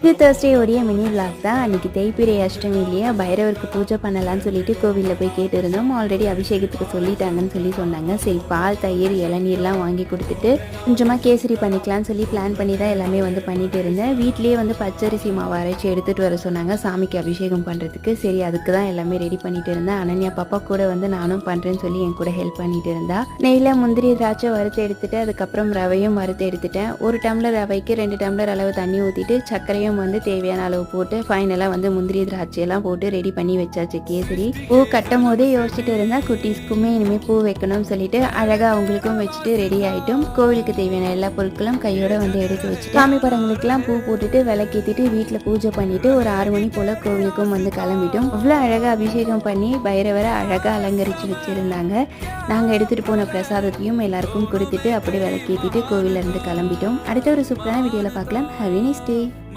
இது Thursday உடைய mini vlog தான். அன்னைக்கு தேய்பிறை அஷ்டமி இல்லையா, பைரவருக்கு பூஜை பண்ணலான்னு சொல்லிட்டு கோவிலில் போய் கேட்டிருந்தோம். ஆல்ரெடி அபிஷேகத்துக்கு சொல்லிட்டாங்கன்னு சொல்லி சொன்னாங்க. சரி பால், தயிர், இளநீர்லாம் வாங்கி கொடுத்துட்டு கொஞ்சமாக கேசரி பண்ணிக்கலான்னு சொல்லி பிளான் பண்ணி தான் எல்லாமே வந்து பண்ணிட்டு இருந்தேன். வீட்லேயே வந்து பச்சரிசி மாவு அரைச்சி எடுத்துகிட்டு வர சொன்னாங்க சாமிக்கு அபிஷேகம் பண்ணுறதுக்கு. சரி அதுக்கு தான் எல்லாமே ரெடி பண்ணிட்டு இருந்தேன். அனன்யா பாப்பா கூட வந்து நானும் பண்ணுறேன்னு சொல்லி என் கூட ஹெல்ப் பண்ணிட்டு இருந்தா. நெய்யில் முந்திரி திராட்சை வறுத்து எடுத்துட்டு அதுக்கப்புறம் ரவையும் வறுத்து எடுத்துட்டேன். 1 டம்ளர் ரவைக்கு 2 டம்ளர் அளவு தண்ணி ஊற்றிட்டு சர்க்கரையும் வந்து தேவையான அளவு போட்டு ஃபைனலாக வந்து முந்திரி திராட்சையெல்லாம் போட்டு ரெடி பண்ணி வச்சாச்சு கேசரி. பூ கட்டும் போதே யோசிச்சுட்டு இருந்தா குட்டீஸ்க்குமே இனிமேல் பூ வைக்கணும்னு சொல்லிட்டு அழகாக அவங்களுக்கும் வச்சுட்டு ரெடி ஆகிட்டும். கோவிலுக்கு தேவையான எல்லா பொருட்களும் கையோட வந்து எடுத்து வச்சுட்டு சாமி படங்களுக்கெல்லாம் பூ போட்டுட்டு விளக்கேற்றிட்டு வீட்டில் பூஜை பண்ணிட்டு ஒரு 6 மணி போல் கோவிலுக்கும் வந்து கிளம்பிட்டோம். அவ்வளோ அழகாக அபிஷேகம் பண்ணி பைரவரை அழகாக அலங்கரித்து வச்சுருந்தாங்க. நாங்கள் எடுத்துகிட்டு போன பிரசாதத்தையும் எல்லாருக்கும் கொடுத்துட்டு அப்படியே விளக்கேற்றிட்டு கோவிலேருந்து கிளம்பிட்டோம். அடுத்த ஒரு சூப்பரான வீடியோவில் பார்க்கலாம். Have a nice day.